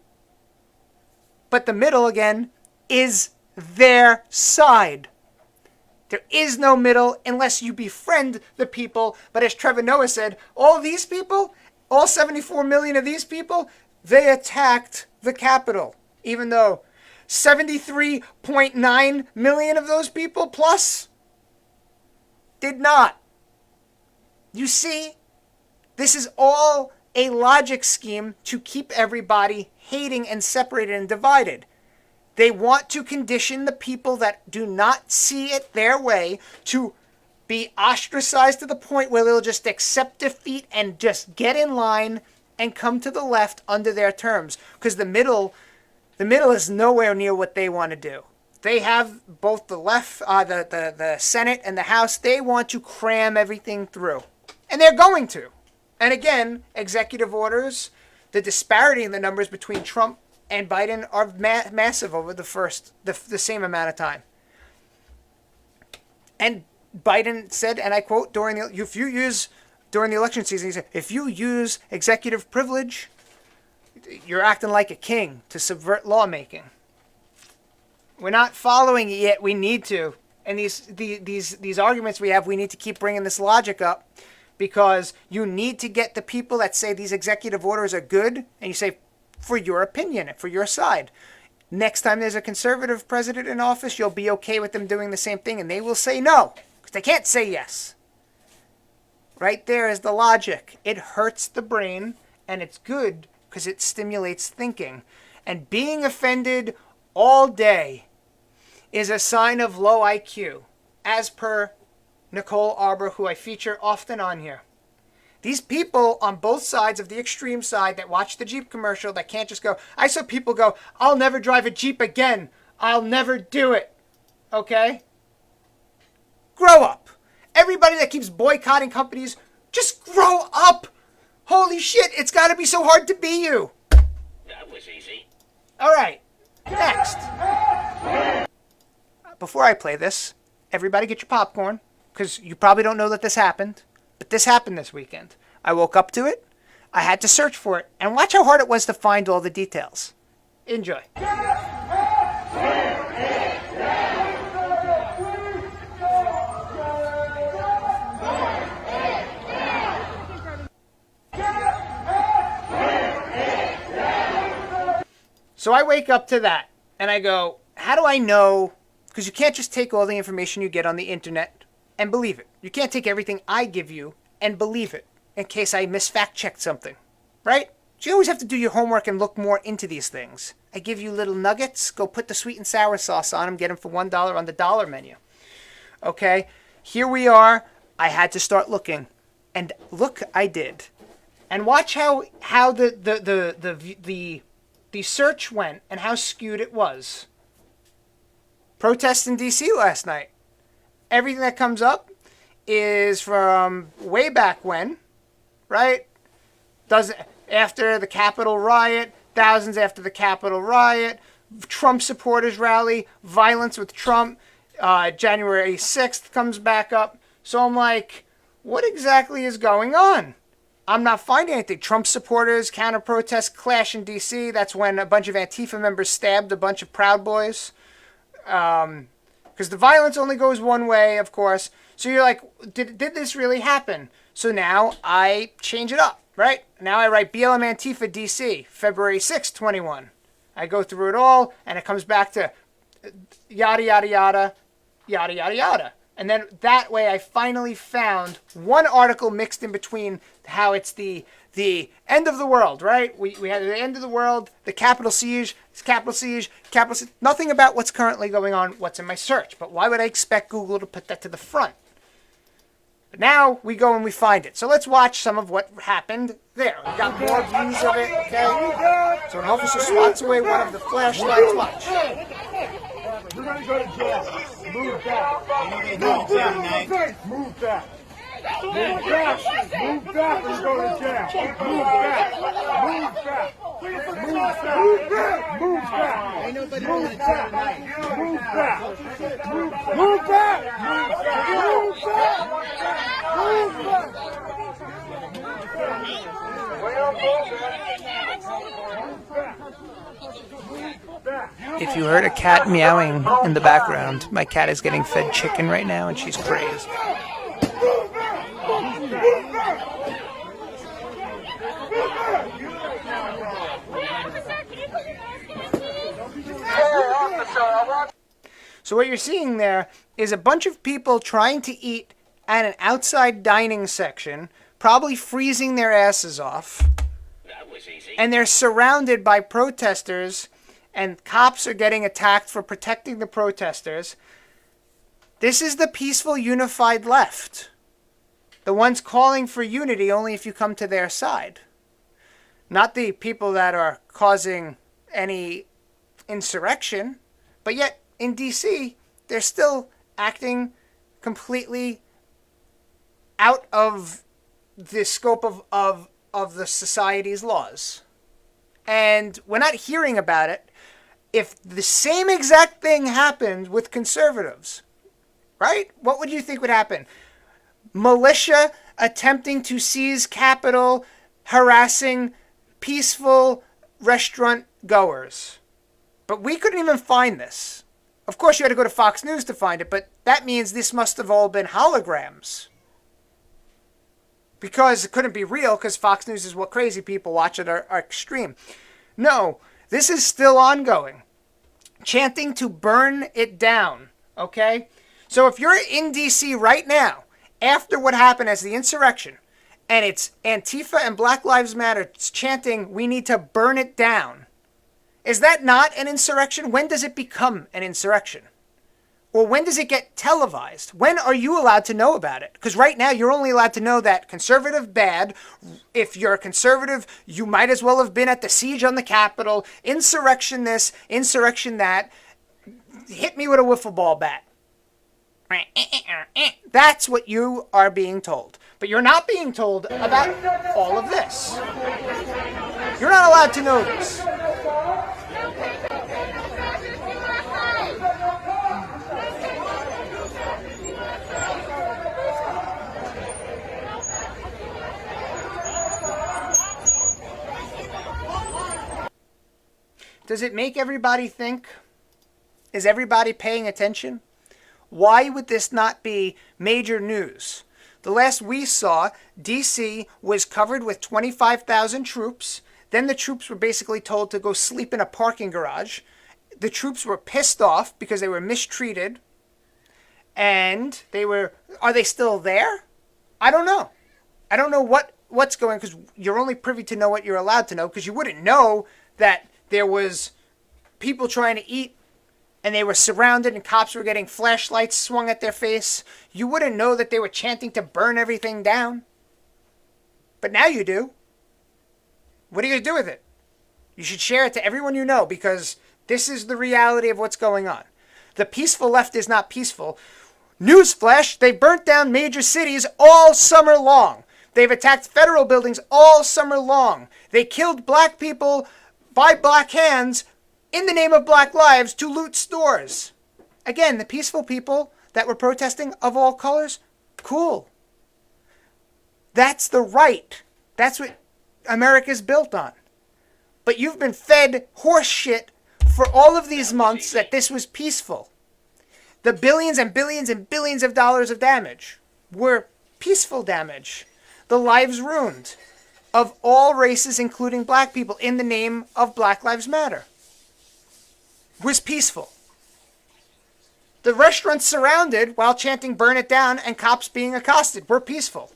But the middle, again, is their side. There is no middle unless you befriend the people. But as Trevor Noah said, all these people, all 74 million of these people, they attacked the Capitol. Even though 73.9 million of those people plus did not. You see, this is all a logic scheme to keep everybody hating and separated and divided. They want to condition the people that do not see it their way to be ostracized to the point where they'll just accept defeat and just get in line and come to the left under their terms. Because the middle is nowhere near what they want to do. They have both the left, the Senate and the House. They want to cram everything through. And they're going to. And again, executive orders, the disparity in the numbers between Trump and Biden are massive over the same amount of time. And Biden said, and I quote, during the election season, he said, if you use executive privilege, you're acting like a king to subvert lawmaking. We're not following it yet. We need to. And these arguments we have, we need to keep bringing this logic up, because you need to get the people that say these executive orders are good, and you say, for your opinion, for your side. Next time there's a conservative president in office, you'll be okay with them doing the same thing, and they will say no, because they can't say yes. Right there is the logic. It hurts the brain, and it's good because it stimulates thinking. And being offended all day is a sign of low IQ, as per Nicole Arbor, who I feature often on here. These people on both sides of the extreme side that watch the Jeep commercial that can't just go, I saw people go, I'll never drive a Jeep again. I'll never do it. Okay? Grow up. Everybody that keeps boycotting companies, just grow up. Holy shit, it's got to be so hard to be you. That was easy. All right, next. before I play this, everybody get your popcorn, because you probably don't know that this happened, but this happened this weekend. I woke up to it, I had to search for it, and watch how hard it was to find all the details. Enjoy. So I wake up to that, and I go, how do I know? Because you can't just take all the information you get on the internet and believe it. You can't take everything I give you and believe it in case I misfact-checked something, right? So you always have to do your homework and look more into these things. I give you little nuggets. Go put the sweet and sour sauce on them. Get them for $1 on the dollar menu. Okay, here we are. I had to start looking, and look, I did. And watch how the search went and how skewed it was. Protests in D.C. last night. Everything that comes up is from way back when, right? After the Capitol riot, thousands after the Capitol riot, Trump supporters rally, violence with Trump, January 6th comes back up. So I'm like, what exactly is going on? I'm not finding anything. Trump supporters, counter-protests clash in D.C. That's when a bunch of Antifa members stabbed a bunch of Proud Boys. Because the violence only goes one way, of course. So you're like, did this really happen? So now I change it up, right? Now I write BLM Antifa DC, February 6, 21. I go through it all, and it comes back to yada, yada, yada, yada, yada, yada. And then that way I finally found one article mixed in between how it's the end of the world, right? We had the end of the world, the Capitol siege, nothing about what's currently going on, what's in my search. But why would I expect Google to put that to the front? But now we go and we find it. So let's watch some of what happened there. We got more views of it, okay? So an officer swats away one of the flashlights. Watch. You're gonna go to jail. Move back. Move back. Move back. Move back. Move back or go to jail. Move back. Move back. Move back. Move back. Ain't nobody going to jail tonight. Move back. Move back. Move back. Move back. If you heard a cat meowing in the background, my cat is getting fed chicken right now and she's crazed. So what you're seeing there is a bunch of people trying to eat at an outside dining section, probably freezing their asses off. That was easy. And they're surrounded by protesters, and cops are getting attacked for protecting the protesters. This is the peaceful, unified left. The ones calling for unity only if you come to their side. Not the people that are causing any insurrection, but yet in D.C., they're still acting completely out of the scope of the society's laws. And we're not hearing about it. If the same exact thing happened with conservatives, right? What would you think would happen? Militia attempting to seize Capitol, harassing peaceful restaurant goers. But we couldn't even find this. Of course, you had to go to Fox News to find it, but that means this must have all been holograms. Because it couldn't be real, because Fox News is what crazy people watch at are extreme. No, this is still ongoing. Chanting to burn it down, okay? So if you're in D.C. right now, after what happened as the insurrection, and it's Antifa and Black Lives Matter chanting, we need to burn it down, is that not an insurrection? When does it become an insurrection? Or when does it get televised? When are you allowed to know about it? Because right now you're only allowed to know that conservative bad. If you're a conservative, you might as well have been at the siege on the Capitol. Insurrection this, insurrection that. Hit me with a wiffle ball bat. That's what you are being told. But you're not being told about all of this. You're not allowed to know this. Does it make everybody think? Is everybody paying attention? Why would this not be major news? The last we saw, D.C. was covered with 25,000 troops. Then the troops were basically told to go sleep in a parking garage. The troops were pissed off because they were mistreated. And are they still there? I don't know. I don't know what's going on, because you're only privy to know what you're allowed to know, because you wouldn't know that there was people trying to eat and they were surrounded and cops were getting flashlights swung at their face. You wouldn't know that they were chanting to burn everything down. But now you do. What are you going to do with it? You should share it to everyone you know, because this is the reality of what's going on. The peaceful left is not peaceful. Newsflash, they burnt down major cities all summer long. They've attacked federal buildings all summer long. They killed black people by black hands in the name of black lives to loot stores. Again, the peaceful people that were protesting of all colors, cool. That's the right. That's what America's built on. But you've been fed horse shit for all of these months that this was peaceful. The billions and billions and billions of dollars of damage were peaceful damage. The lives ruined of all races, including black people, in the name of Black Lives Matter, was peaceful. The restaurants surrounded while chanting "burn it down" and cops being accosted were peaceful.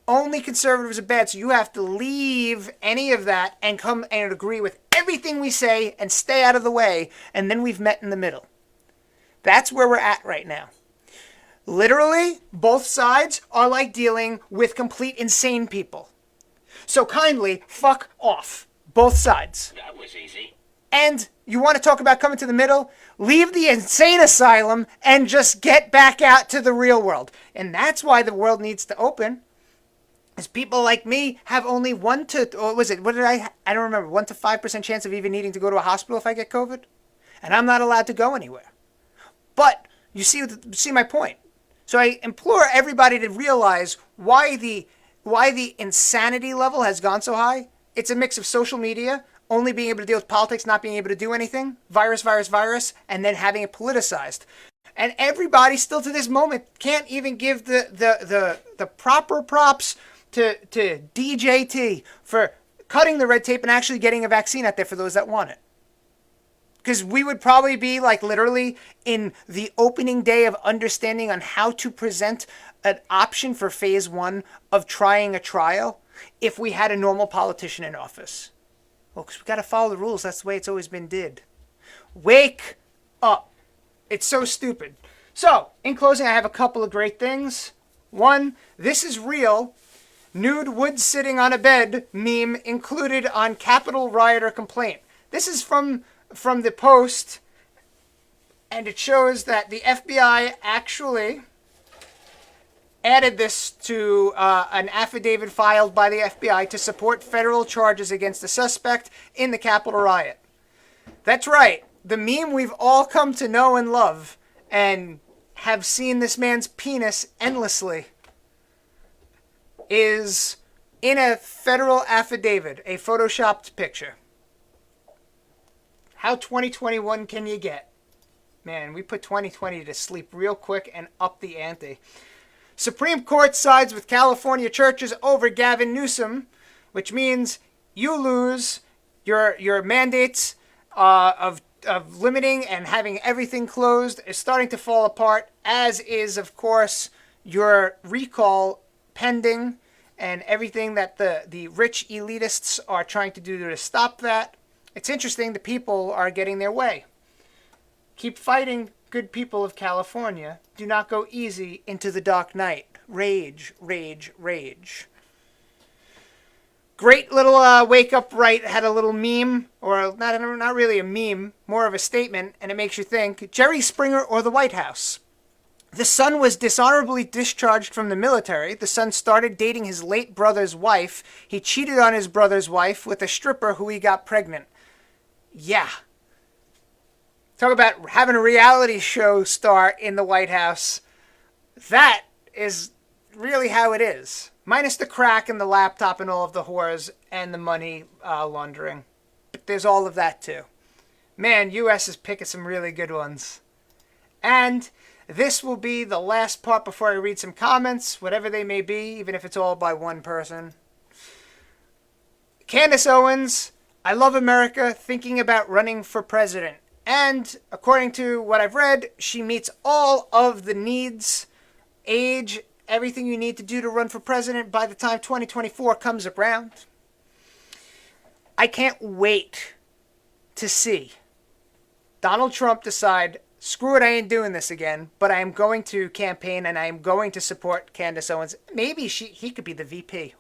Only conservatives are bad, so you have to leave any of that and come and agree with everything we say and stay out of the way, and then we've met in the middle. That's where we're at right now. Literally, both sides are like dealing with complete insane people. So kindly, fuck off. Both sides. That was easy. And you want to talk about coming to the middle? Leave the insane asylum and just get back out to the real world. And that's why the world needs to open. Is people like me have only 1 to 5% chance of even needing to go to a hospital if I get COVID. And I'm not allowed to go anywhere. But you see my point. So I implore everybody to realize why the insanity level has gone so high. It's a mix of social media, only being able to deal with politics, not being able to do anything, virus, and then having it politicized. And everybody still to this moment can't even give the proper props to DJT for cutting the red tape and actually getting a vaccine out there for those that want it. Because we would probably be like literally in the opening day of understanding on how to present an option for phase 1 of trying a trial if we had a normal politician in office. Well, because we got to follow the rules. That's the way it's always been did. Wake up. It's so stupid. So, in closing, I have a couple of great things. One, this is real. Nude wood sitting on a bed meme included on Capitol rioter complaint. This is from the Post, and it shows that the FBI actually added this to an affidavit filed by the FBI to support federal charges against the suspect in the Capitol riot. That's right, the meme we've all come to know and love and have seen this man's penis endlessly is in a federal affidavit, a photoshopped picture. How 2021 can you get? Man, we put 2020 to sleep real quick and up the ante. Supreme Court sides with California churches over Gavin Newsom, which means you lose your mandates of limiting and having everything closed is starting to fall apart, as is, of course, your recall pending and everything that the rich elitists are trying to do to stop that. It's interesting, the people are getting their way. Keep fighting, good people of California. Do not go easy into the dark night. Rage, rage, rage. Great little Wake Up Right had a little meme, or not really a meme, more of a statement, and it makes you think, Jerry Springer or the White House? The son was dishonorably discharged from the military. The son started dating his late brother's wife. He cheated on his brother's wife with a stripper who he got pregnant. Yeah. Talk about having a reality show star in the White House. That is really how it is. Minus the crack and the laptop and all of the whores and the money laundering. But there's all of that too. Man, US is picking some really good ones. And this will be the last part before I read some comments, whatever they may be, even if it's all by one person. Candace Owens, I love America, thinking about running for president. And according to what I've read, she meets all of the needs, age, everything you need to do to run for president by the time 2024 comes around. I can't wait to see Donald Trump decide, screw it, I ain't doing this again, but I am going to campaign and I am going to support Candace Owens. Maybe he could be the VP.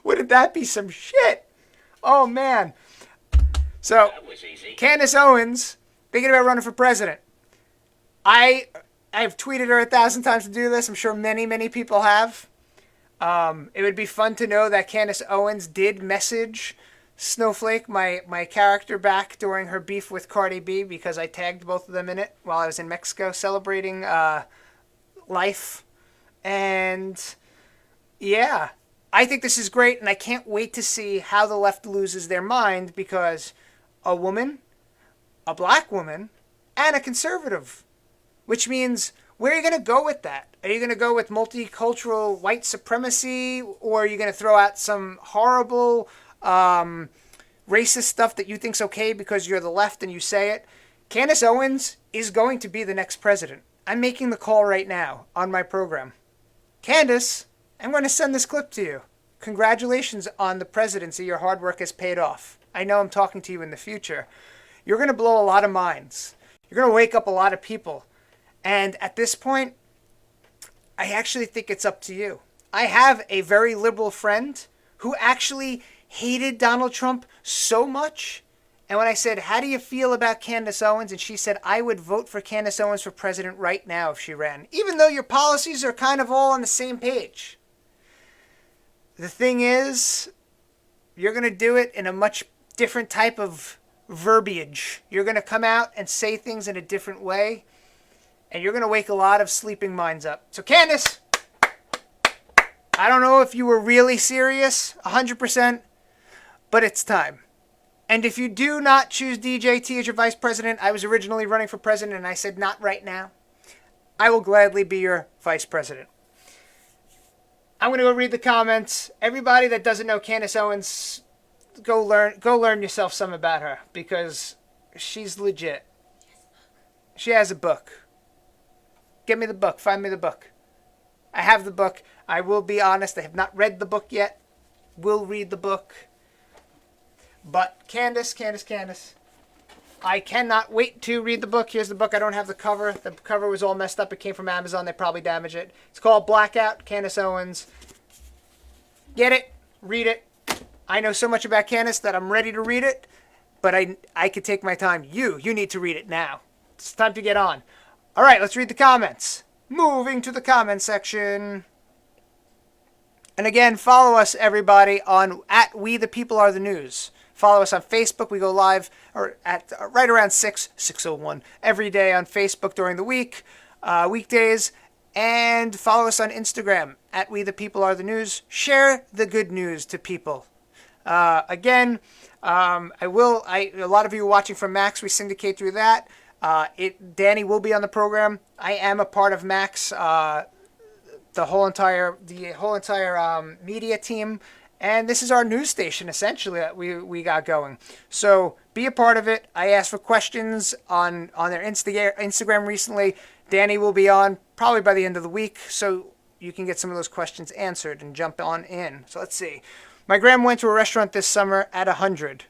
Wouldn't that be some shit? Oh, man. So, That was easy. Candace Owens, thinking about running for president. I've tweeted her 1,000 times to do this. I'm sure many, many people have. It would be fun to know that Candace Owens did message Snowflake, my character, back during her beef with Cardi B, because I tagged both of them in it while I was in Mexico celebrating life. And yeah, I think this is great, and I can't wait to see how the left loses their mind, because a woman, a black woman, and a conservative, which means, where are you going to go with that? Are you going to go with multicultural white supremacy, or are you going to throw out some horrible racist stuff that you think's okay because you're the left and you say it? Candace Owens is going to be the next president. I'm making the call right now on my program. Candace, I'm going to send this clip to you. Congratulations on the presidency. Your hard work has paid off. I know I'm talking to you in the future. You're going to blow a lot of minds. You're going to wake up a lot of people. And at this point, I actually think it's up to you. I have a very liberal friend who actually hated Donald Trump so much. And when I said, how do you feel about Candace Owens? And she said, I would vote for Candace Owens for president right now if she ran, even though your policies are kind of all on the same page. The thing is, you're going to do it in a much different type of verbiage. You're going to come out and say things in a different way, and you're going to wake a lot of sleeping minds up. So Candace, I don't know if you were really serious, 100%, but it's time. And if you do not choose DJT as your vice president, I was originally running for president and I said not right now, I will gladly be your vice president. I'm going to go read the comments. Everybody that doesn't know Candace Owens, go learn yourself some about her, because she's legit. She has a book. Get me the book. Find me the book. I have the book. I will be honest, I have not read the book yet. Will read the book. But Candace, I cannot wait to read the book. Here's the book. I don't have the cover. The cover was all messed up. It came from Amazon. They probably damaged it. It's called Blackout, Candace Owens. Get it. Read it. I know so much about Candace that I'm ready to read it, but I could take my time. You need to read it now. It's time to get on. All right, let's read the comments. Moving to the comment section. And again, follow us, everybody, on @WeThePeopleAreTheNews. Follow us on Facebook. We go live at right around 6:01 every day on Facebook during the week, weekdays. And follow us on Instagram @WeThePeopleAreTheNews. Share the good news to people. Again, a lot of you are watching from Max. We syndicate through that. Danny will be on the program. I am a part of Max, the whole entire media team. And this is our news station, essentially, that we got going. So be a part of it. I asked for questions on their Instagram recently. Danny will be on probably by the end of the week, so you can get some of those questions answered and jump on in. So let's see. My grandma went to a restaurant this summer at 100.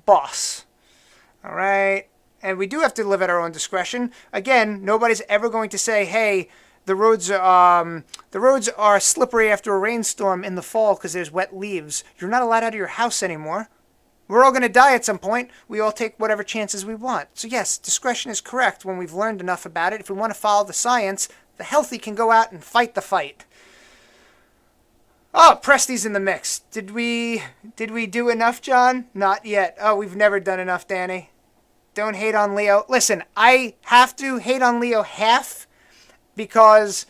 Boss. All right. And we do have to live at our own discretion. Again, nobody's ever going to say, hey, the roads are slippery after a rainstorm in the fall because there's wet leaves. You're not allowed out of your house anymore. We're all going to die at some point. We all take whatever chances we want. So yes, discretion is correct when we've learned enough about it. If we want to follow the science, the healthy can go out and fight the fight. Oh, Presty's in the mix. Did we do enough, John? Not yet. Oh, we've never done enough, Danny. Don't hate on Leo. Listen, I have to hate on Leo half, because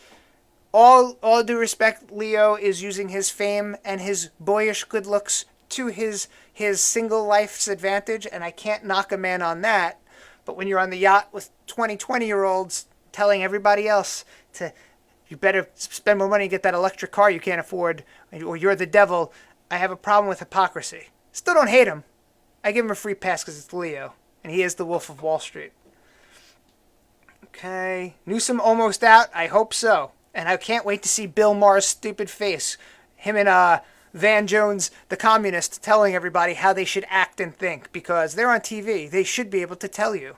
all due respect, Leo is using his fame and his boyish good looks to his single life's advantage, and I can't knock a man on that. But when you're on the yacht with 20-year-olds telling everybody else to, you better spend more money and get that electric car you can't afford, or you're the devil, I have a problem with hypocrisy. Still don't hate him. I give him a free pass because it's Leo, and he is the Wolf of Wall Street. Okay, Newsom almost out? I hope so. And I can't wait to see Bill Maher's stupid face. Him and Van Jones, the communist, telling everybody how they should act and think, because they're on TV. They should be able to tell you.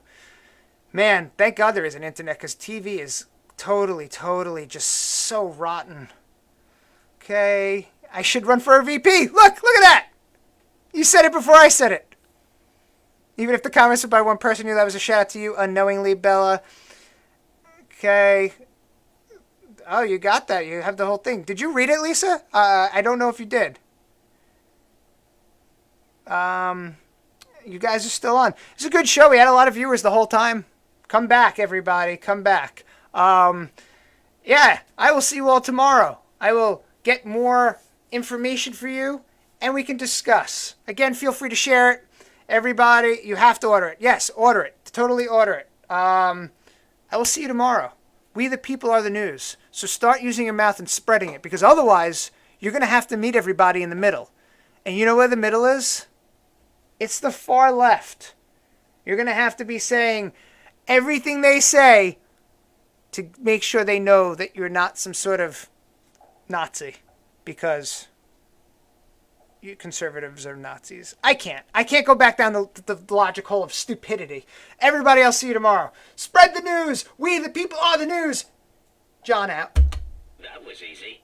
Man, thank God there is an internet, because TV is totally just so rotten. Okay, I should run for a VP. Look at that. You said it before I said it. Even if the comments were by one person, that was a shout out to you unknowingly, Bella. Okay. Oh, you got that. You have the whole thing. Did you read it, Lisa? I don't know if you did. You guys are still on. It's a good show. We had a lot of viewers the whole time. Come back, everybody. Come back. Yeah, I will see you all tomorrow. I will get more information for you, and we can discuss. Again, feel free to share it. Everybody, you have to order it. Yes, order it. Totally order it. I will see you tomorrow. We the people are the news. So start using your mouth and spreading it, because otherwise you're going to have to meet everybody in the middle. And you know where the middle is? It's the far left. You're going to have to be saying everything they say to make sure they know that you're not some sort of Nazi, because you conservatives are Nazis. I can't go back down the logic hole of stupidity. Everybody, I'll see you tomorrow. Spread the news. We the people are the news. John out. That was easy.